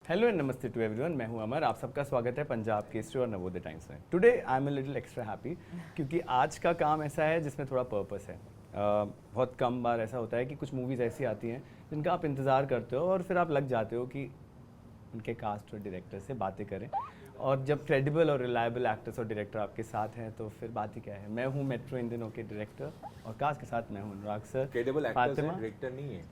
Hello and नमस्ते to everyone, मैं हूं अमर। आप सबका स्वागत है पंजाब केसरी और नवोदय टाइम्स में। Today I am a little extra happy क्योंकि आज का काम ऐसा है जिसमें थोड़ा पर्पस है। बहुत कम बार ऐसा होता है कि कुछ मूवीज़ ऐसी आती हैं जिनका आप इंतज़ार करते हो और फिर आप लग जाते हो कि उनके कास्ट और डायरेक्टर से बातें करें, और जब क्रेडिबल और रिलायबल एक्टर्स और डायरेक्टर आपके साथ हैं तो फिर बात ही क्या है। मैं हूँ मेट्रो इन दिनों के डायरेक्टर और कास्ट के साथ मैं हूँ अनुराग सर, क्रेडिबल एक्टर्स हैं, डायरेक्टर नहीं है।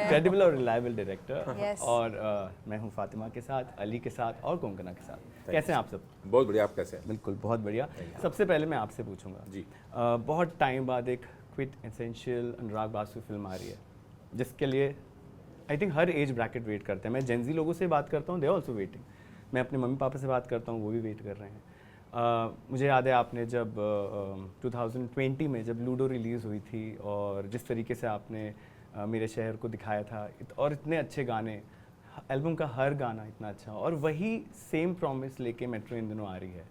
क्रेडिबल और रिलायबल डायरेक्टर Yes. और मैं हूँ फातिमा के साथ, अली के साथ और कोंकणा के साथ। कैसे हैं आप सब? बहुत बढ़िया। आप कैसे हैं? बिल्कुल बहुत बढ़िया। सबसे पहले मैं आपसे पूछूंगा जी। बहुत टाइम बाद एक quite essential Anurag Basu film आ रही है जिसके लिए आई थिंक हर एज ब्रैकेट वेट करते हैं। मैं जेंजी लोगों से बात करता हूँ, दे आल्सो वेटिंग। मैं अपने मम्मी पापा से बात करता हूँ, वो भी वेट कर रहे हैं। मुझे याद है आपने जब 2020 में जब लूडो रिलीज़ हुई थी और जिस तरीके से आपने मेरे शहर को दिखाया था और इतने अच्छे गाने, एल्बम का हर गाना इतना अच्छा, और वही सेम प्रॉमिस लेके मेट्रो इन दिनों आ रही है।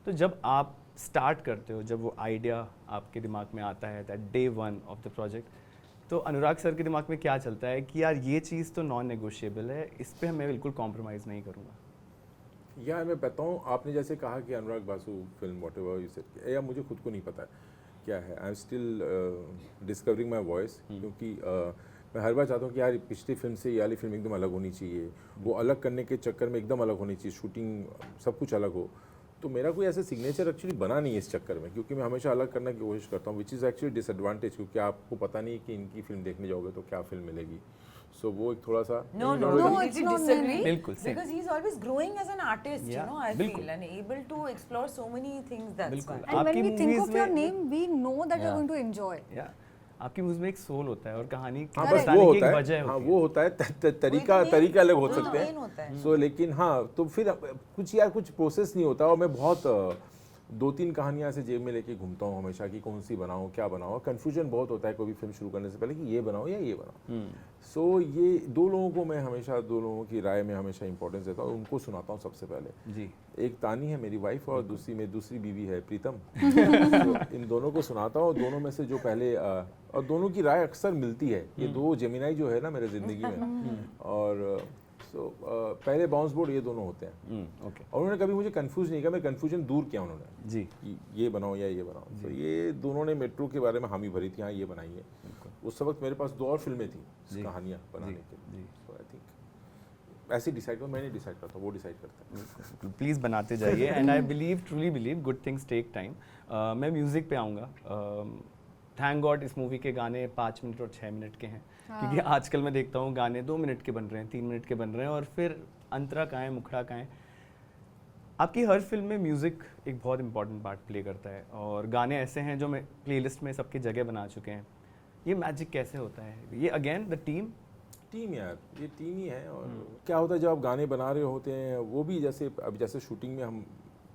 तो जब आप स्टार्ट करते हो, जब वो आइडिया आपके दिमाग में आता है that day one of the project, तो अनुराग सर के दिमाग में क्या चलता है कि यार ये चीज़ तो नॉन नेगोशिएबल है, इस पे मैं बिल्कुल कॉम्प्रोमाइज़ नहीं करूँगा? या मैं बताऊँ, आपने जैसे कहा कि Anurag Basu film whatever you said, या मुझे खुद को नहीं पता क्या है। I am still discovering my voice, क्योंकि मैं हर बार चाहता हूँ कि यार पिछली फिल्म से ये वाली फिल्म एकदम अलग होनी चाहिए। वो अलग करने के चक्कर में एकदम अलग होनी चाहिए, शूटिंग सब कुछ अलग हो। तो मेरा कोई ऐसा सिग्नेचर एक्चुअली बना नहीं है इस चक्कर में, क्योंकि मैं हमेशा अलग करने की कोशिश करता हूँ, विच इज़ एक्चुअली डिसएडवांटेज, क्योंकि आपको पता नहीं कि इनकी फिल्म देखने जाओगे तो क्या फिल्म मिलेगी। सो वो एक थोड़ा सा No, it's it's not बिल्कुल बिल्कुल same. because he's always growing as an artist, Yeah, you know, I बिल्कुल. feel, and able to explore so many things. That's बिल्कुल। why. And when we think movies of your में- name, we know that Yeah. you're going to enjoy. या आपकी movies में एक soul होता है और कहानी हाँ Correct. बस बताने वो की एक होता है। वजह हाँ होती वो है। होता है तरीका वही तो तरीका अलग हो main सकते main होता हैं। है। सो लेकिन हाँ, तो फिर कुछ यार कुछ प्रोसेस नहीं होता, और मैं बहुत 2-3 कहानियाँ से जेब में लेके घूमता हूँ हमेशा कि कौन सी बनाऊँ, क्या बनाऊँ। कन्फ्यूजन बहुत होता है कोई भी फिल्म शुरू करने से पहले कि ये बनाओ या ये बनाओ। सो ये दो लोगों को मैं हमेशा, दो लोगों की राय में हमेशा इंपॉर्टेंस देता हूँ, उनको सुनाता हूँ सबसे पहले। जी। एक तानी है मेरी वाइफ और दूसरी बीवी है प्रीतम। तो इन दोनों को सुनाता हूँ, दोनों में से जो पहले और दोनों की राय अक्सर मिलती है। ये दो जेमिनाई जो है ना मेरे ज़िंदगी में, और पहले बाउंस बोर्ड ये दोनों होते हैं। ओके और उन्होंने कभी मुझे कंफ्यूज नहीं किया, मैं कंफ्यूजन दूर किया उन्होंने जी। कि ये बनाओ या ये बनाओ। तो ये दोनों ने मेट्रो के बारे में हामी भरी थी, हाँ ये बनाइए। उस वक्त मेरे पास 2 और फिल्में थी कहानियाँ बनाने के लिए। सो आई थिंक ऐसे डिसाइड कर, मैं नहीं डिसाइड करता, वो डिसाइड करता है। प्लीज़ बनाते जाइए and I believe, truly believe, good things take time. मैं म्यूज़िक पे आऊँगा। थैंक गॉड इस मूवी के गाने 5 मिनट और 6 मिनट के हैं, क्योंकि आजकल मैं देखता हूँ गाने 2 मिनट के बन रहे हैं, 3 मिनट के बन रहे हैं, और फिर अंतरा कहाँ है, मुखड़ा कहाँ है। आपकी हर फिल्म में म्यूज़िक एक बहुत इंपॉर्टेंट पार्ट प्ले करता है, और गाने ऐसे हैं जो मैं प्लेलिस्ट में सबकी जगह बना चुके हैं। ये मैजिक कैसे होता है? ये अगेन द टीम यार, ये टीम ही है। और क्या होता है जब आप गाने बना रहे होते हैं, वो भी जैसे अब जैसे शूटिंग में हम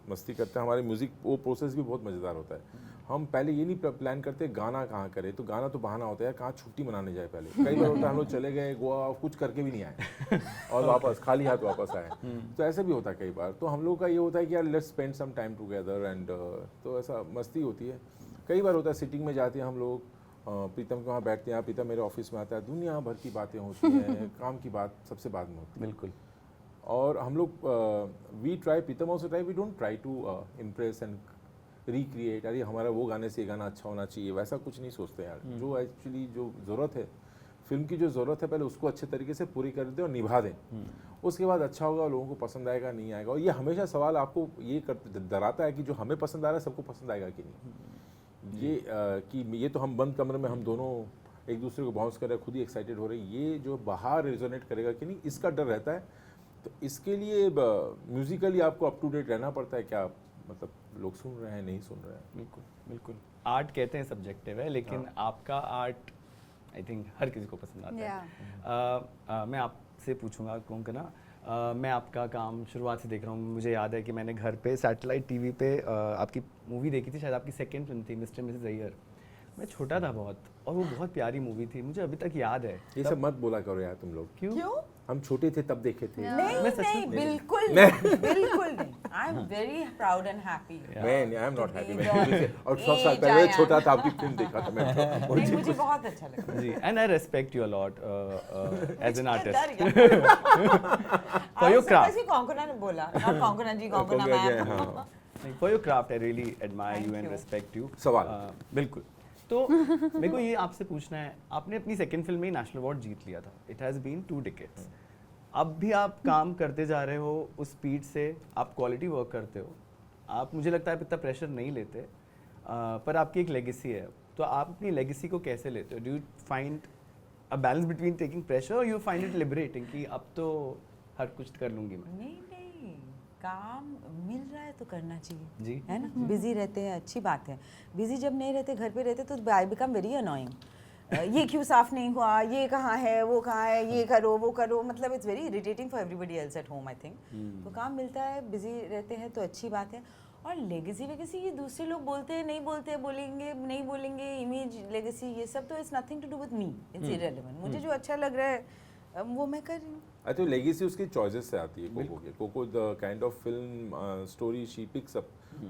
मस्ती करते हैं, हमारे म्यूज़िक वो प्रोसेस भी बहुत मज़ेदार होता है। हम पहले ये नहीं प्लान करते गाना कहाँ करें, तो गाना तो बहाना होता है, कहाँ छुट्टी मनाने जाए। पहले कई बार होता है हम लोग चले गए गोवा, कुछ करके भी नहीं आए और वापस खाली हाथ वापस आए। तो ऐसा भी होता है कई बार। तो हम लोग का ये होता है कि यार let's spend some time together, and तो ऐसा मस्ती होती है। कई बार होता है सिटिंग में जाते हैं हम लोग, प्रीतम के वहाँ बैठते हैं, प्रीतम मेरे ऑफिस में आता है, दुनिया भर की बातें होती हैं, काम की बात सबसे बाद में होती है। बिल्कुल। और हम लोग we try, Pritam also try, we don't try to impress and recreate, अरे हमारा वो गाने से ये गाना अच्छा होना चाहिए, वैसा कुछ नहीं सोचते यार। जो एक्चुअली जो ज़रूरत है फिल्म की, जो ज़रूरत है, पहले उसको अच्छे तरीके से पूरी कर दें और निभा दें। उसके बाद अच्छा होगा, लोगों को पसंद आएगा नहीं आएगा। और ये हमेशा सवाल आपको ये डराता है कि जो हमें पसंद आ रहा है सबको पसंद आएगा कि नहीं। ये कि ये तो हम बंद कमरे में हम दोनों एक दूसरे को बाउंस कर रहे हैं, खुद ही एक्साइटेड हो रहे हैं, ये जो बाहर रेजोनेट करेगा कि नहीं, इसका डर रहता है। तो इसके लिए म्यूजिकली आपको अप टू डेट रहना पड़ता है, क्या मतलब लोग सुन रहे हैं नहीं सुन रहे हैं। बिल्कुल बिल्कुल। आर्ट कहते हैं सब्जेक्टिव है, लेकिन आपका आर्ट आई थिंक हर किसी को पसंद आता है। मैं आपसे पूछूंगा कोंकणा, मैं आपका काम शुरुआत से देख रहा हूँ। मुझे याद है कि मैंने घर पे सैटेलाइट टीवी पे आपकी मूवी देखी थी, शायद आपकी सेकंड फिल्म थी मिस्टर मिसेस अय्यर। मैं छोटा था बहुत, और वो बहुत प्यारी मूवी थी, मुझे अभी तक याद है। ये सब मत बोला करो यार तुम लोग। क्यों? हम छोटे थे तब देखे थे। नहीं मैं सच नहीं में- बिल्कुल नहीं बिल्कुल नहीं I am very proud and happy मैं आई एम नॉट हैप्पी। और 100 age साल पहले I am. छोटा था, आपकी फिल्म देखा था मैं। नहीं मुझे बहुत अच्छा लगा जी, and I respect you a lot as an artist for your craft. कौनकुना ने बोला not कौनकुना जी कौनकुना कौनकुना जी, मैम हाँ। For your craft, I really admire Thank you and you. respect you. सवाल। बिल्कुल। तो मेरे को ये आपसे पूछना है, आपने अपनी सेकंड फिल्म में नेशनल अवार्ड जीत लिया था। It has been 2 decades. अब भी आप काम करते जा रहे हो उस स्पीड से, आप क्वालिटी वर्क करते हो, आप मुझे लगता है आप इतना प्रेशर नहीं लेते, पर आपकी एक लेगेसी है, तो आप अपनी लेगेसी को कैसे लेते हो? Do you find a balance between taking pressure और यू फाइंड इट लिबरेटिंग कि अब तो हर कुछ कर लूंगी मैं? नहीं नहीं काम मिल रहा है तो करना चाहिए जी। है ना बिजी रहते हैं अच्छी बात है बिजी जब नहीं रहते घर पे रहते तो आई बिकम वेरी अनोइंग ये क्यों साफ नहीं हुआ ये कहाँ है वो कहाँ है ये करो वो करो मतलब it's very irritating for everybody else at home I think तो काम मिलता है बिजी रहते हैं तो अच्छी बात है और लेगेसी वेगेसी ये दूसरे लोग बोलते हैं नहीं बोलते बोलेंगे नहीं बोलेंगे इमेज लेगेसी ये सब तो it's nothing to do with me it's irrelevant मुझे जो अच्छा लग रहा है वो मैं कर रही हूँ आई थिंक लेगेसी उसकी चॉइसेस से आती है कोको के। Koko the kind of film story she picks up,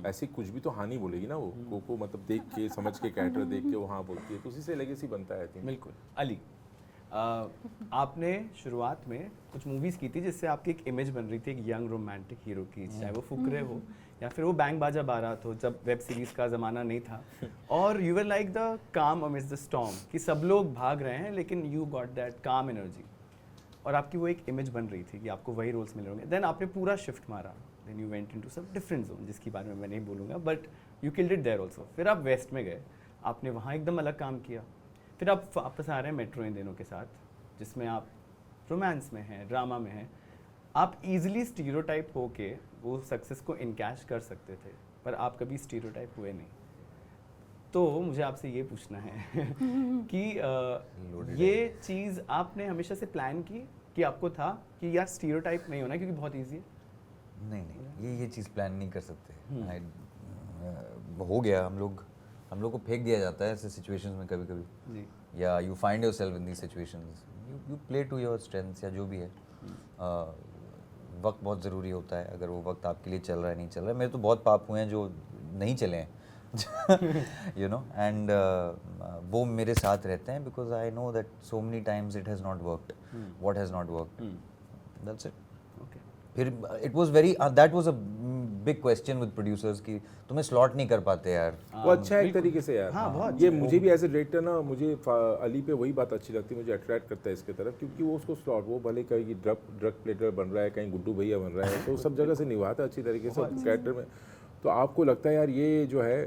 ऐसी कुछ भी तो हाँ नहीं बोलेगी ना वो। कोको मतलब देख के समझ के कैरेक्टर देख के वो हाँ बोलती है, तो उसी से लेगेसी बनता है आई थिंक। बिल्कुल। अली, आपने शुरुआत में कुछ मूवीज़ की थी जिससे आपकी एक इमेज बन रही थी एक यंग रोमांटिक हीरो की, चाहे वो फुकरे हो या फिर वो बैंग बाजा बारात हो, जब वेब सीरीज़ का ज़माना नहीं था, और यू वर लाइक द काम अमिड्स द स्टॉर्म कि सब लोग भाग रहे हैं लेकिन यू गॉट दैट काम एनर्जी, और आपकी वो एक इमेज बन रही थी कि आपको वही रोल्स मिल रहे होंगे। देन आपने पूरा शिफ्ट मारा, देन यू वेंट इनटू सब डिफरेंट जोन जिसके बारे में मैं नहीं बोलूँगा, but you killed it there also. फिर आप वेस्ट में गए, आपने वहाँ एकदम अलग काम किया, फिर आप वापस आ रहे हैं मेट्रो इन दिनों के साथ जिसमें आप रोमांस में हैं, ड्रामा में हैं, आप इजीली स्टीरियोटाइप होके वो सक्सेस को इनकैश कर सकते थे, पर आप कभी स्टीरियोटाइप हुए नहीं। तो मुझे आपसे ये पूछना है कि ये चीज़ आपने हमेशा से प्लान की कि आपको था कि यार स्टीरियोटाइप नहीं होना क्योंकि बहुत ईजी है? नहीं, ये चीज़ प्लान नहीं कर सकते। हो गया, हम लोग को फेंक दिया जाता है ऐसे सिचुएशंस में कभी कभी, जी। या you find yourself in the situations, you play to your strengths या जो भी है। वक्त बहुत ज़रूरी होता है, अगर वो वक्त आपके लिए चल रहा है नहीं चल रहा है। मेरे तो बहुत पाप हुए हैं जो नहीं चले हैं यू नो, एंड वो मेरे साथ रहते हैं because I know that so many times it has not worked, what has not worked, that's it. फिर it was very that was a big question with producers कि तुम्हें स्लॉट नहीं कर पाते यार। वो अच्छा है एक तरीके से यार। हाँ, बहुत ये अच्छा है। मुझे भी एज ए डायरेक्टर ना, मुझे अली पे वही बात अच्छी लगती है, मुझे अट्रैक्ट करता है इसके तरफ, क्योंकि वो उसको स्लॉट, वो भले कहीं ड्रग प्लेटर बन रहा है, कहीं गुड्डू भैया बन रहा है, तो सब जगह से निभाता है अच्छी तरीके से कैरेक्टर में। तो आपको लगता है यार ये जो है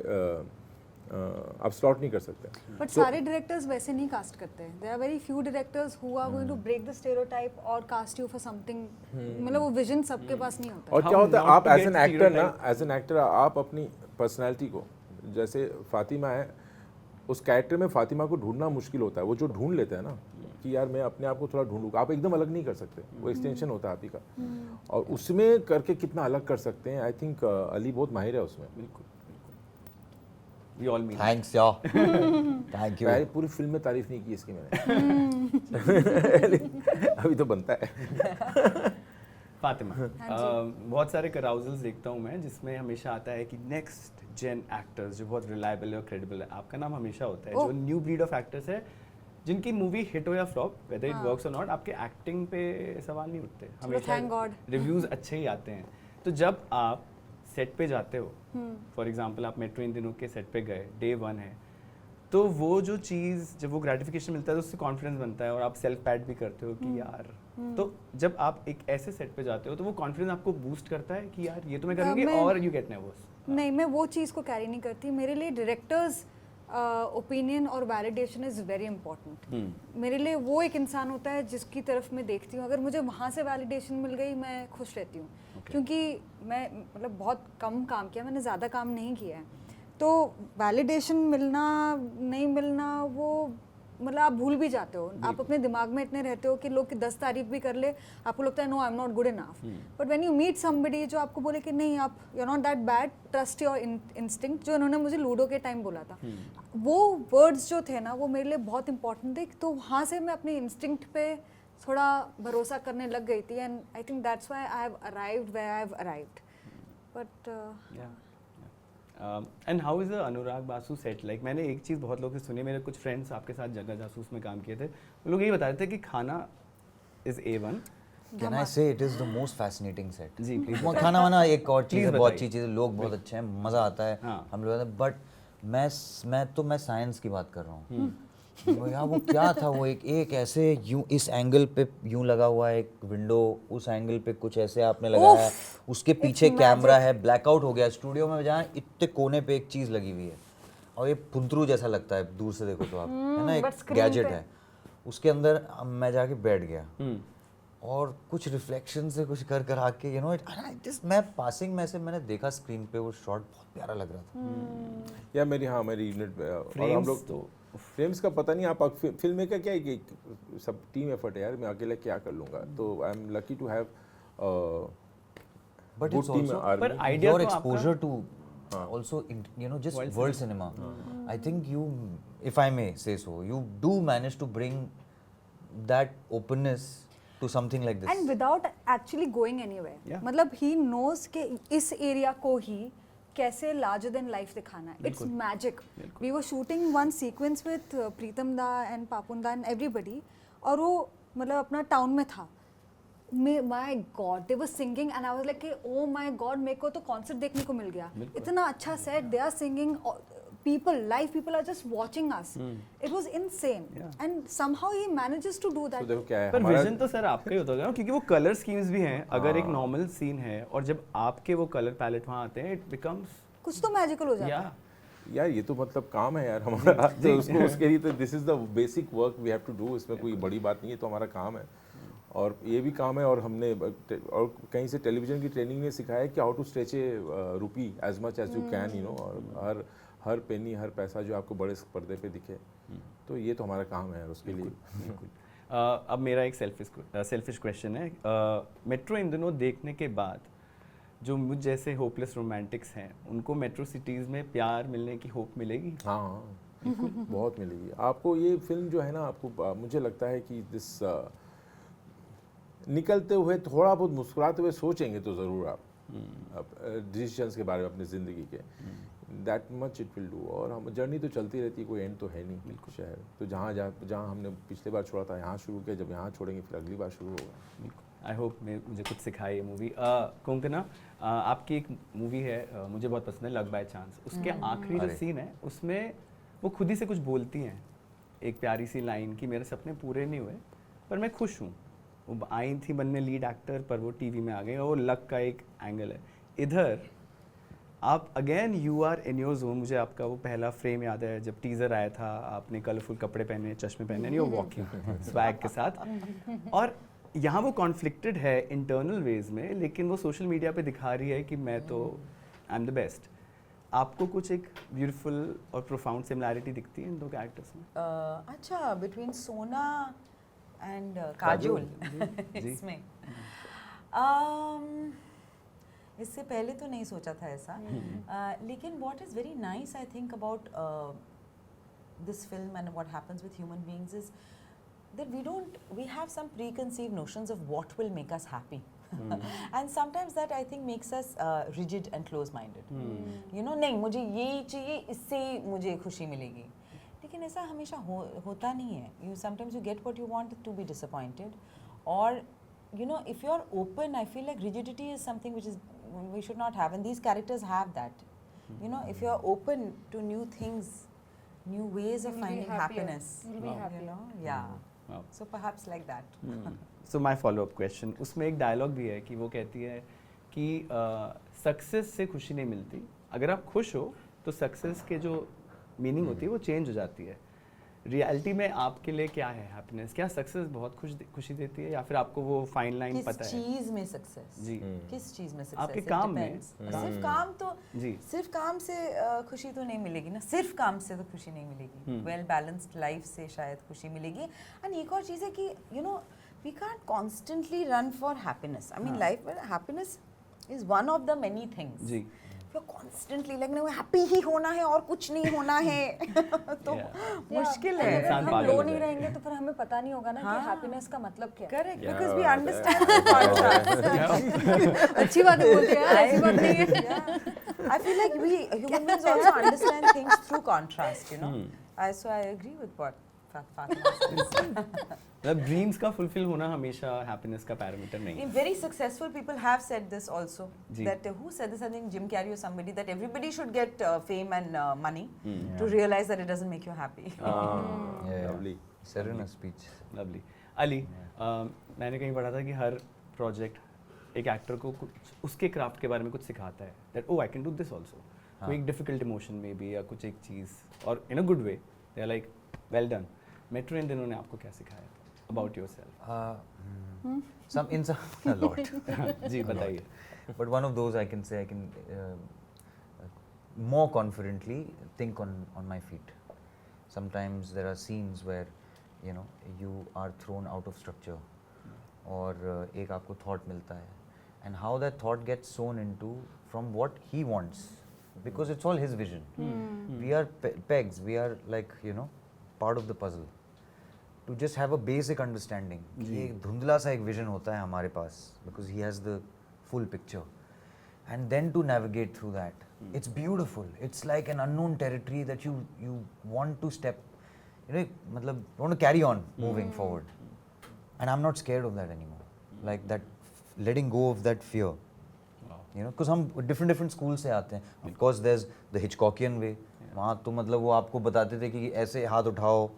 आप स्लॉट नहीं कर सकते। बट सारे डायरेक्टर्स वैसे नहीं कास्ट करते हैं। There are very few directors who are going to break the stereotype और कास्ट यू फॉर समथिंग, मतलब वो विजन सबके पास नहीं होता और How क्या होता है, not आप to as get an actor ना, stereotype. एज एन एक्टर आप अपनी पर्सनैलिटी को, जैसे फातिमा है, उस कैरेक्टर में फातिमा को ढूंढना मुश्किल होता है। वो जो ढूंढ लेता है ना कि यार मैं अपने आप को थोड़ा ढूंढूंगा, आप एकदम अलग नहीं कर सकते, वो एक्सटेंशन होता है आप ही का, और उसमें करके कितना अलग कर सकते हैं। आई थिंक अली बहुत माहिर है उसमें। बिल्कुल, वी ऑल मीन। थैंक्स या थैंक यू। पहले पूरी फिल्म में तारीफ नहीं की इसकी मैंने अभी तो बनता है। फातिमा, बहुत सारे कराउजल्स देखता हूँ मैं जिसमें हमेशा आता है कि नेक्स्ट जेन एक्टर्स जो बहुत रिलायबल है और क्रेडिबल है, आपका नाम हमेशा होता है। जो न्यू ब्रीड ऑफ एक्टर्स है जिनकी मूवी हिट हो या फ्लॉप, वेदर इट वर्क्स और नॉट, आपके एक्टिंग पे सवाल नहीं उठते, हमेशा thank God. रिव्यूज अच्छे ही आते हैं। तो जब आप सेट पे जाते हो, फॉर एग्जांपल आप मेट्रो इन दिनों के सेट पे गए, डे 1 है, तो वो जो चीज़, जब वो ग्रेटिफिकेशन मिलता है तो उससे कॉन्फिडेंस बनता है और आप सेल्फ पैड भी करते हो कि यार, तो जब आप एक ऐसे सेट पे जाते हो तो वो कॉन्फिडेंस आपको बूस्ट करता है कि यार ये तो मैं करूँगी, और यू गेट नर्वस? नहीं, मैं वो चीज़ को कैरी नहीं करती। मेरे लिए डायरेक्टर्स ओपिनियन और वैलिडेशन इज़ वेरी इंपॉर्टेंट। मेरे लिए वो एक इंसान होता है जिसकी तरफ मैं देखती हूँ, अगर मुझे वहाँ से वैलिडेशन मिल गई मैं खुश रहती हूँ। क्योंकि मैं मतलब बहुत कम काम किया, मैंने ज़्यादा काम नहीं किया है, तो वैलिडेशन मिलना नहीं मिलना वो मतलब आप भूल भी जाते हो। आप अपने दिमाग में इतने रहते हो कि लोग की 10 तारीफ भी कर ले, आपको लगता है no I am not good enough. But when you meet somebody जो आपको बोले कि नहीं आप you are not that bad, trust your instinct, जो इन्होंने मुझे लूडो के टाइम बोला था, वो वर्ड्स जो थे ना वो मेरे लिए बहुत इंपॉर्टेंट थे। तो वहाँ से मैं अपने इंस्टिंक्ट पे थोड़ा भरोसा करने लग गई थी, and I think that's why I have arrived where I have arrived. But and how is Anurag Basu set like? मैंने एक चीज़ बहुत लोगों से सुनी, मेरे कुछ फ्रेंड्स आपके साथ जगह जासूस में काम किए थे, वो लोग यही बता रहे थे कि खाना is A1. Can I say it is the most fascinating set? जी प्लीज. वो खाना वाना एक और चीज़ Please है, बहुत बताइए. अच्छी चीज़ है, लोग बहुत अच्छे हैं, मज़ा आता है हाँ. हम लोग. बट मैं साइंस की बात कर रहा हूँ. वो यार वो क्या था, वो एक ऐसे यूं इस एंगल पे यूं लगा हुआ है एक विंडो, उस एंगल पे कुछ ऐसे आपने लगाया है, उसके पीछे कैमरा है, ब्लैकआउट हो गया स्टूडियो में, जहाँ इतने कोने पे एक चीज़ लगी हुई है और ये फुंतरू जैसा लगता है दूर से देखो तो आप, है ना, but एक screen गैजेट पे- है उसके अंदर. मैं जाके बैठ गया और कुछ रिफ्लेक्शन से कुछ कर आके यू नो इट मैं पासिंग में से मैंने देखा स्क्रीन पे वो शॉट बहुत प्यारा लग रहा था. या मेरी यूनिट और हम फ्रेम्स लोग तो फ्रेम्स का पता नहीं. आप फिल्म मेकर क्या है कि सब टीम एफर्ट है यार, मैं अकेले क्या कर लूँगा. तो I am lucky to have But good it's team also- पर आर्मी. आइडिया Your तो आपका exposure to also you know just world cinema. I think you, if I may say so, you do manage to bring that openness to something like this. And without actually going anywhere. Yeah. मतलब he knows कि इस area को ही कैसे larger than life दिखाना है. It's magic. We were shooting one sequence with Pritam da and पापुन दा and everybody, और वो मतलब अपना टाउन में था. My God they were singing and I was like oh my God, मेरे को तो कॉन्सर्ट देखने को मिल गया. इतना अच्छा set, they are singing, people, live people are just watching us. It was insane. Yeah. And somehow he manages to do तो that. देखो क्या है पर हमारा विजन तो सर आपका ही होता होगा ना, क्योंकि वो कलर स्कीम्स भी हैं. अगर एक नॉर्मल सीन है और जब आपके वो कलर पैलेट वहाँ आते हैं, इट बिकम्स कुछ तो मैजिकल हो जाता या है. यार ये तो मतलब काम है यार हमारा. तो उसको उसके लिए तो this is the basic work we have to do. इसमें कोई बड़ी बात नहीं है, तो हमारा काम है और ये भी काम है. और हमने और कहीं से टेलीविजन की ट्रेनिंग ने सिखाया है कि how to stretch a rupee as much as you can, you know. और हर पेनी, हर पैसा जो आपको बड़े पर्दे पे दिखे, तो ये तो हमारा काम है उसके लिए. बिल्कुल. अब मेरा एक सेल्फिश क्वेश्चन है. मेट्रो इन दिनों देखने के बाद जो मुझ जैसे होपलेस रोमांटिक्स हैं, उनको मेट्रो सिटीज़ में प्यार मिलने की होप मिलेगी? हाँ बिल्कुल बहुत मिलेगी आपको. ये फिल्म जो है ना, आपको मुझे लगता है कि दिस निकलते हुए थोड़ा बहुत मुस्कुराते हुए सोचेंगे तो ज़रूर आप डिसीजंस के बारे में अपनी ज़िंदगी के, that much it will do. और हम जर्नी तो चलती रहती है, कोई एंड तो है नहीं. बिल्कुल शहर तो जहाँ हमने पिछले बार छोड़ा था यहाँ शुरू किया, जब यहाँ छोड़ेंगे फिर अगली बार शुरू होगा. बिल्कुल. आई होप मुझे कुछ सिखाए ये मूवी. कोंकणा, आपकी एक मूवी है मुझे बहुत पसंद है, लव बाय चांस. उसके आखिरी जो अरे. सीन है उसमें वो खुद ही से कुछ बोलती हैं, एक प्यारी सी लाइन कि मेरे सपने पूरे नहीं हुए पर मैं खुश हूँ. वो आई थी बनने लीड एक्टर, पर वो टीवी में आ गई, और वो लक का एक एंगल है. इधर आप again you are in your zone. मुझे आपका वो पहला फ्रेम याद है जब टीज़र आया था, आपने कलरफुल कपड़े पहने, चश्मे पहने, नहीं वो वॉकिंग स्वैग के साथ. और यहाँ वो कॉन्फ्लिक्टेड है इंटरनल वेज में, लेकिन वो सोशल मीडिया पे दिखा रही है कि मैं तो आई एम द बेस्ट. आपको कुछ एक ब्यूटीफुल और प्रोफाउंड सिमिलैरिटी दिखती है इन दो कैरेक्टर्स में? अच्छा, बिटवीन सोना एंड काजोल जी. इसमें इससे पहले तो नहीं सोचा था ऐसा. लेकिन what is very nice I think about this film and what happens with human beings is that we have some preconceived notions of what will make us happy. And sometimes that I think makes us rigid and close-minded. You know, नहीं मुझे ये चाहिए, इससे मुझे खुशी मिलेगी. लेकिन ऐसा हमेशा होता नहीं है. You sometimes you get what you want to be disappointed. Or you know, if you're open, I feel like rigidity is something which is we should not have, and these characters have that. You know, if you're open to new things, new ways of You'll be finding happier. happiness. You'll be happier. You know, yeah. Wow. So perhaps like that. So my follow up question, उसमें एक dialogue भी है कि वो कहती है कि success से खुशी नहीं मिलती. अगर आप खुश हो तो सक्सेस के जो मीनिंग होती है वो चेंज हो जाती है. रियलिटी में आपके लिए क्या है हैप्पीनेस? क्या सक्सेस बहुत खुशी देती है, या फिर आपको वो फाइन लाइन किस पता है? चीज में सक्सेस? जी. किस चीज में सक्सेस? आपके काम में. सिर्फ काम तो जी. सिर्फ काम से खुशी तो नहीं मिलेगी ना. सिर्फ काम से तो खुशी नहीं मिलेगी. वेल बैलेंस्ड लाइफ से शायद खुशी मिलेगी. एंड एक और चीज़ है कि you know we can't constantly run for happiness. I mean life में happiness is one of the many things. जी. कॉन्स्टेंटली लाइक हैप्पी ही होना है और कुछ नहीं होना है तो मुश्किल है। इंसान हम पागल लो हो नहीं जाएगा। रहेंगे तो फिर हमें पता नहीं होगा ना कि हैप्पीनेस का मतलब क्या है। करेक्ट, क्या बिकॉज वी बात है। Understand the contrast. अच्छी बात है बोलते हैं, ऐसी बात नहीं है। I feel like we human beings also understand things through contrast, you know. So I agree with what Fatima says. मतलब ड्रीम्स का फुलफिल होना हमेशा हैप्पीनेस का पैरामीटर नहीं है। Very successful people have said this also. जी. That who said this? I think Jim Carrey or somebody, that everybody should get fame and money to realize that it doesn't make you happy. Lovely said in a speech. Lovely. Ali, मैंने कहीं पढ़ा था कि हर project एक actor को कुछ उसके craft के बारे में कुछ सिखाता है, that oh I can do this also. कोई एक डिफिकल्ट इमोशन में भी या कुछ एक चीज़ और in a good way they are like well done. Metro इन दिनों ने आपको क्या सिखाया about yourself? Some in some a lot. जी बताइए। But one of those I can say I can more confidently think on my feet. Sometimes there are scenes where you know you are thrown out of structure और एक आपको thought मिलता है and how that thought gets sewn into from what he wants because it's all his vision. We are pegs, we are like you know part of the puzzle. To just have a basic understanding कि एक धुंधला सा एक vision होता है हमारे पास because he has the full picture and then to navigate through that it's beautiful. It's like an unknown territory that you want to step, you know, मतलब want to carry on moving forward and I'm not scared of that anymore. Like that letting go of that fear, you know, because हम different schools से आते हैं. Of course there's the Hitchcockian way. वहाँ तो मतलब वो आपको बताते थे कि ऐसे हाथ उठाओ,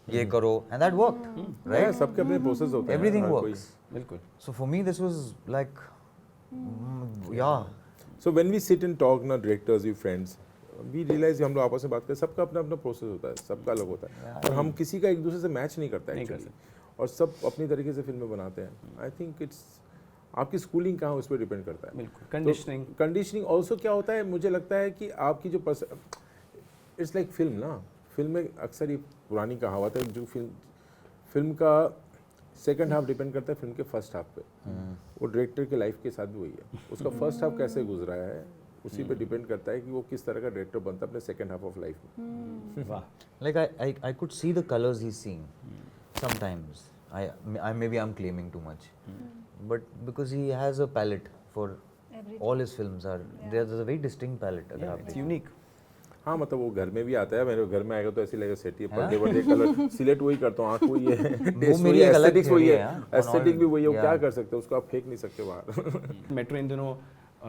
ये करो, and that worked, right? सबके अपने प्रोसेस होते हैं, Everything हर कोई। works. बिल्कुल। So for me this was like, yeah. So when we sit and talk ना directors, we friends, we realize हम लोग आपस में बात करते हैं, सबका अपना अपना प्रोसेस होता है, सबका अलग होता है और हम किसी का एक दूसरे से मैच नहीं करता नहीं कर एक्चुअली और सब अपनी तरीके से फिल्में बनाते हैं। आई थिंक इट्स आपकी स्कूलिंग कहाँ उस पर डिपेंड करता है। बिल्कुल। कंडीशनिंग कंडीशनिंग ऑल्सो क्या होता है, मुझे लगता है कि आपकी जो इट्स लाइक फिल्म ना, फिल्म में अक्सर ये पुरानी कहावत है, जो फिल्म का सेकंड हाफ डिपेंड करता है फिल्म के फर्स्ट हाफ पे। वो डायरेक्टर के लाइफ के साथ भी वही है, उसका फर्स्ट हाफ कैसे गुजरा है उसी पे डिपेंड करता है कि वो किस तरह का डायरेक्टर बनता है अपने सेकंड हाफ ऑफ लाइफ में। वाह। Like I could see the colors he's seeing. Sometimes maybe I'm claiming too much, but because he has a palette for all his films are there's a very distinct palette. अगर आप it's unique. हाँ मतलब वो घर में भी आता है, मेरे घर में आएगा तो ऐसे लगेगा सेट ही पर्दे वर्दे कलर सिलेक्ट वही करता हूँ, आँख वही है, टेस्ट मेरी वही है, एक अलग एस्थेटिक्स वही theory है, है, on एस्थेटिक all- भी वही है, वो yeah. क्या कर सकते हो उसको आप फेंक नहीं सकते बाहर। मेट्रो इन दिनों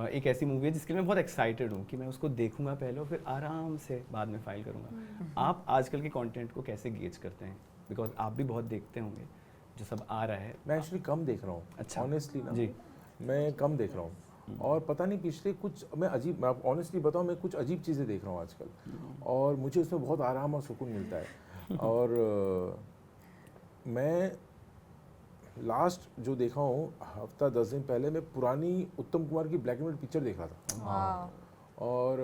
एक ऐसी मूवी है जिसके लिए मैं बहुत एक्साइटेड हूँ कि मैं उसको देखूंगा पहले और फिर आराम से बाद में फाइल करूँगा। आप आजकल के कंटेंट को कैसे गेज करते हैं? बिकॉज आप भी बहुत देखते होंगे जो सब आ रहा है। मैं एक्चुअली कम देख रहा हूँ, अच्छा। ऑनेस्टली ना जी। मैं कम देख रहा हूँ और पता नहीं पिछले कुछ मैं ऑनेस्टली बताऊँ, मैं कुछ अजीब चीज़ें देख रहा हूँ आजकल और मुझे उसमें बहुत आराम और सुकून मिलता है। और मैं लास्ट जो देखा हूँ हफ्ता 10 दिन पहले मैं पुरानी उत्तम कुमार की ब्लैक एंड व्हाइट पिक्चर देख रहा था और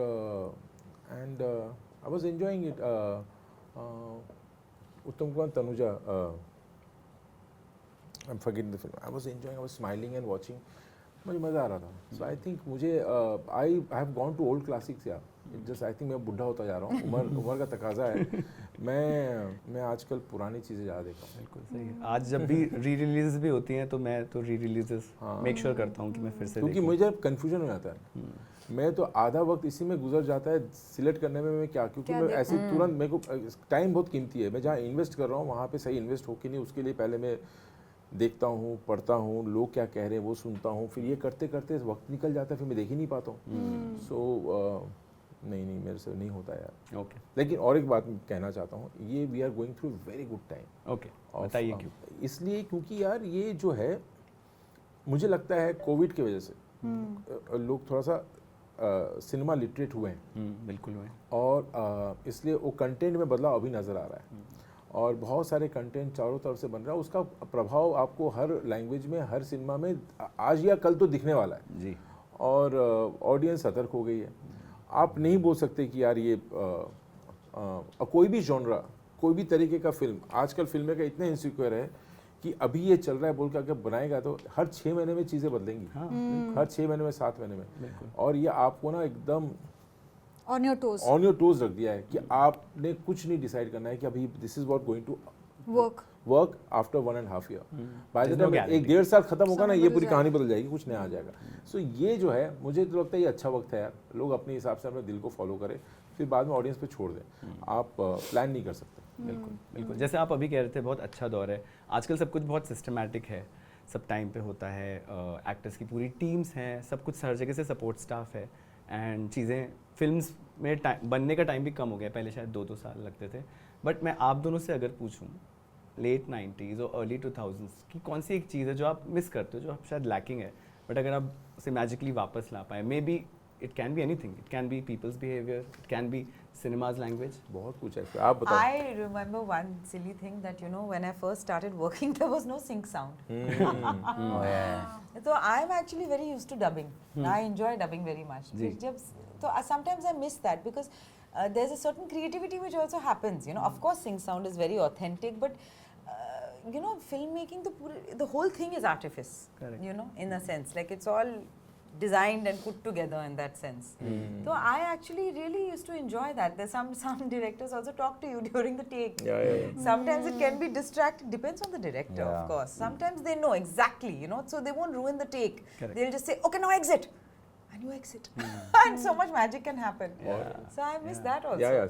and I was enjoying it. उत्तम Kumar Tanuja, I'm forgetting the film. I was enjoying, I was smiling and watching. मुझे मज़ा आ रहा था। So I think मुझे I have gone to old classics यार। Just I think मैं बुढ़ा होता जा रहा हूँ, उम्र का तकाजा है। मैं आजकल पुरानी चीज़ें ज़्यादा देखता हूँ। बिल्कुल सही है। आज जब भी री रिलीज भी होती हैं तो मैं तो री रिलीजेस मेक श्योर करता हूँ कि मैं फिर से क्योंकि देखूं। मुझे कंफ्यूजन हो जाता है, मैं तो आधा वक्त इसी में गुजर जाता है सिलेक्ट करने में मैं क्या, क्योंकि मैं ऐसे तुरंत मेरे को टाइम बहुत कीमती है, मैं जहाँ इन्वेस्ट कर रहा हूँ वहाँ पे सही इन्वेस्ट हो कि नहीं उसके लिए पहले मैं देखता हूँ, पढ़ता हूँ, लोग क्या कह रहे हैं वो सुनता हूँ, फिर ये करते करते वक्त निकल जाता है, फिर मैं देख ही नहीं पाता हूँ। सो नहीं मेरे से नहीं होता यार। ओके लेकिन और एक बात मैं कहना चाहता हूँ, ये we are going through very good time. Okay बताइए क्यों? इसलिए क्योंकि यार ये जो है मुझे लगता है कोविड की वजह से लोग थोड़ा सा सिनेमा लिटरेट हुए हैं बिल्कुल हुए। और इसलिए वो कंटेंट में बदलाव अभी नज़र आ रहा है और बहुत सारे कंटेंट चारों तरफ से बन रहा है, उसका प्रभाव आपको हर लैंग्वेज में हर सिनेमा में आज या कल तो दिखने वाला है जी। और ऑडियंस सतर्क हो गई है। आप नहीं बोल सकते कि यार ये कोई भी जॉनरा कोई भी तरीके का फिल्म, आजकल फिल्में का इतने इनसिक्योर है कि अभी ये चल रहा है बोल के अगर बनाएगा तो हर 6 महीने में चीज़ें बदलेंगी, हर 6 महीने में 7 महीने में, और ये आपको ना एकदम on your toes on your toes रख दिया है कि आपने कुछ नहीं डिसाइड करना है कि अभी this is what going to work after 1.5 year. By the time 1.5 साल खत्म होगा ना, ये पूरी कहानी बदल जाएगी, कुछ नया आ जाएगा. सो ये जो है मुझे तो लगता है ये अच्छा वक्त है यार, लोग अपने हिसाब से अपने दिल को फॉलो करें, फिर बाद में ऑडियंस पे छोड़ दें. आप प्लान नहीं कर सकते. बिल्कुल बिल्कुल, जैसे आप अभी कह रहे थे बहुत अच्छा दौर है, आजकल सब कुछ बहुत सिस्टमैटिक है, सब टाइम पे होता है, एक्टर्स की पूरी टीम्स हैं, सब कुछ हर जगह से सपोर्ट स्टाफ है, एंड चीज़ें फिल्म्स में बनने का टाइम भी कम हो गया, पहले शायद 2-2 साल लगते थे. बट मैं आप दोनों से अगर पूछूं लेट 90s और अर्ली 2000s की कौन सी एक चीज़ है जो आप मिस करते हो, जो आप शायद लैकिंग है, बट अगर आप उसे मैजिकली वापस ला पाए, may be it can be anything, it can be peoples behaviour, it can be cinemas language, बहुत कुछ है. आप बताओ. I remember one silly thing that, you know, when I first started working, there was no sync sound. Oh, yeah. So I'm actually very used to dubbing. I enjoy dubbing very much. Ji. So sometimes I miss that because there's a certain creativity which also happens. You know, of course, sync sound is very authentic, but you know, filmmaking, the whole thing is artifice. Correct. You know, in a sense, like it's all designed and put together in that sense. So I actually really used to enjoy that. There's some directors also talk to you during the take. Yeah. Sometimes it can be distracting, depends on the director, Yeah. of course. Sometimes they know exactly, you know, so they won't ruin the take. Correct. They'll just say, okay, now exit. And you exit. And so much magic can happen. So I miss that also. Yeah.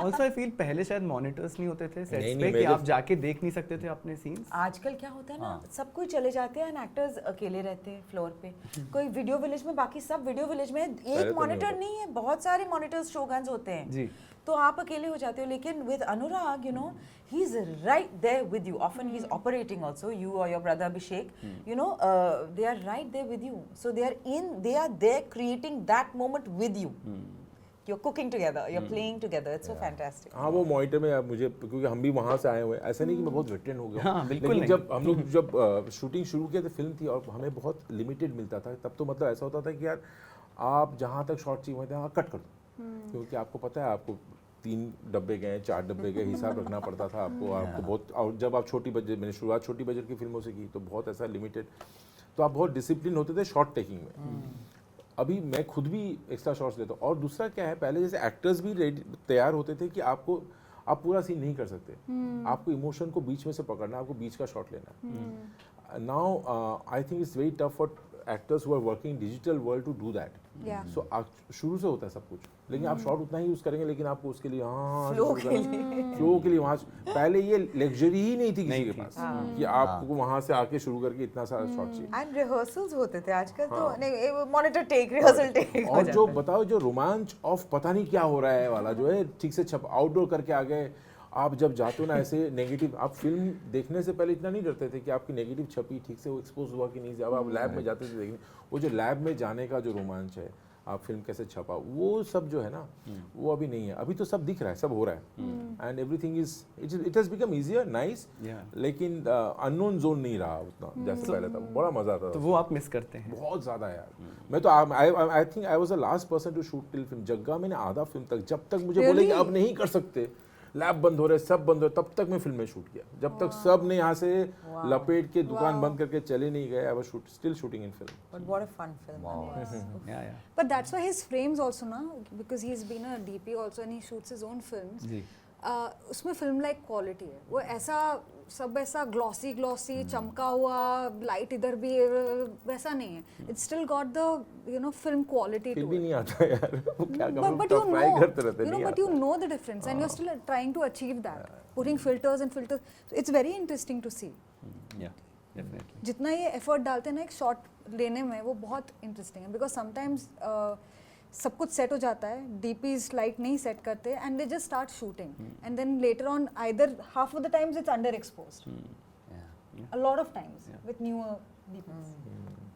also I feel पहले शायद monitors नहीं होते थे sets नहीं, पे कि मेरे- आप जाके देख नहीं सकते थे अपने सीन्स. आजकल क्या होता है ना, सब कोई चले जाते हैं, एक्टर्स अकेले रहते हैं फ्लोर पे. कोई वीडियो विलेज में, बाकी सब वीडियो विलेज में तो एक नहीं मॉनिटर होता. नहीं है, बहुत सारे मॉनिटर्स शोगन्स होते हैं. जी. तो आप अकेले हो जाते हो. लेकिन with Anurag, you know, he is right there with you. Often he is operating also, you और your brother Abhishek, you know, they are right there with you. So they are there creating that moment with you. You're cooking together, you're playing together. It's so fantastic. हाँ, वो monitor में अब मुझे, क्योंकि हम भी वहाँ से आए हुए, ऐसा नहीं कि मैं बहुत वेटरन हो गया हूँ. हाँ, बिल्कुल लेकिन नहीं. जब हम लोग जब शूटिंग शुरू किया तो फिल्म थी और हमें बहुत लिमिटेड मिलता था. तब तो मतलब ऐसा होता था कि यार आप जहाँ तक शॉर्ट चाहिए वहाँ कट कर दो, क्योंकि आपको पता है आपको 3 डब्बे गए, 4 डब्बे गए, हिसाब रखना पड़ता था आपको बहुत. और जब आप छोटी बजट, मैंने शुरुआत छोटी बजट की फिल्मों से की तो बहुत ऐसा लिमिटेड, तो आप बहुत डिसिप्लिन होते थे शॉर्ट टेकिंग में. अभी मैं खुद भी एक्स्ट्रा शॉट्स लेता हूँ. और दूसरा क्या है, पहले जैसे एक्टर्स भी तैयार होते थे कि आप पूरा सीन नहीं कर सकते, आपको इमोशन को बीच में से पकड़ना, आपको बीच का शॉट लेना है. Now I think it's very tough for actors who are working digital world to do that. Yeah. So शुरू से होता है सब कुछ, लेकिन आप शॉट उतना ही यूज करेंगे, लेकिन आपको उसके लिए Flow के लिए. वहाँ पहले ये लग्जरी ही नहीं थी किसी के पास कि आपको वहाँ से आके शुरू करके इतना सारा शॉट चाहिए. एंड रिहर्सल्स होते थे. आजकल तो नहीं, मॉनिटर टेक, रिहर्सल टेक. और जो बताओ, जो रोमांच ऑफ पता नहीं क्या हो रहा है वाला जो है, ठीक से छप आउटडोर करके आ गए. आप जब जाते हो ना ऐसे नेगेटिव, आप फिल्म देखने से पहले इतना नहीं डरते थे कि आपकी नेगेटिव छपी ठीक से वो एक्सपोज हुआ कि नहीं. अब आप लैब में जाते थे देखने, वो जो लैब में जाने का जो रोमांच है, आप फिल्म कैसे छपा, वो सब जो है ना, वो अभी नहीं है. अभी तो सब दिख रहा है, सब हो रहा है, and everything it has become easier, nice, लेकिन अननोन जोन नहीं रहा उतना जैसे पहले था. बड़ा मजा आता तो था, वो आप मिस करते हैं. बहुत ज़्यादा यार. मैं तो I think I was the last person to shoot till film Jagga. मैंने आधा फिल्म तक, जब तक मुझे बोले कि अब नहीं कर सकते, लैब बंद हो रहे, सब बंद हो रहे, तब तक मैं फिल्म में शूट किया. जब तक सब ने यहाँ से लपेट के दुकान बंद करके चले नहीं गए, I was still shooting in film. But what a fun film. Yeah. But that's why his frames also now, because he's been a DP also and he shoots his own films. जी. उसमें film like quality है. वो ऐसा सब ऐसा glossy चमका हुआ light इधर भी वैसा नहीं है. It's still got the, you know, film quality फिर टू भी इट. नहीं आता यार. वो क्या करूं, But you ट्राई करते रहते know, you know, नहीं but you आता. know the difference, and you're still trying to achieve that, putting filters and filters. So it's very interesting to see. Yeah, definitely. जितना ये एफर्ट डालते हैं ना एक शॉट लेने में, वो बहुत इंटरेस्टिंग है. बिकॉज समटाइम्स सब कुछ सेट हो जाता है, डीपीज लाइट नहीं सेट करते, and they just start shooting, and then later on either half of the times it's under exposed, a lot of times with newer DPs.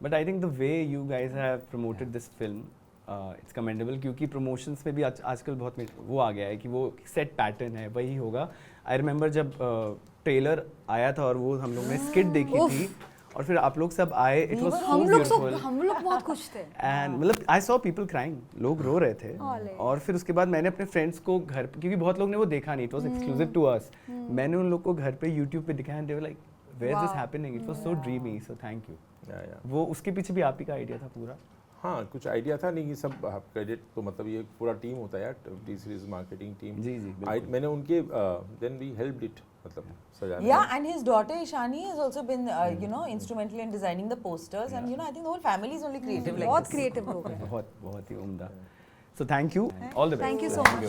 But I think the way you guys have promoted this film, it's commendable, क्योंकि promotions में भी आजकल बहुत वो आ गया है कि वो set pattern है, वही होगा. I remember जब ट्रेलर आया था और वो हम लोग ने स्किट देखी थी, और फिर आप लोग सब आए, it was so beautiful. हम लोग बहुत खुश थे. एंड मतलब आई सॉ पीपल क्राइंग, लोग रो रहे थे. और फिर उसके बाद मैंने अपने फ्रेंड्स को घर, क्योंकि बहुत लोग ने वो देखा नहीं, it was exclusive to us, मैंने उन लोग को घर पे यूट्यूब पे दिखाया, and they were like where is this Wow. Happening, it was so dreamy, so thank you. या वो उसके पीछे भी आप ही का आइडिया था पूरा? हाँ, कुछ आइडिया था, नहीं ये सब क्रेडिट तो मतलब ये पूरा टीम होता है यार, टी सीरीज मार्केटिंग टीम। जी, जी, बिल्कुल। मैंने उनके देन वी हेल्प्ड इट, मतलब सजाने में। Yeah, and his daughter Ishani has also been, you know, instrumental in designing the posters, and you know, I think the whole family is only creative like बहुत this. Creative लोग हैं। बहुत बहुत ही उम्दा। सो thank you, all the best. Thank you so much.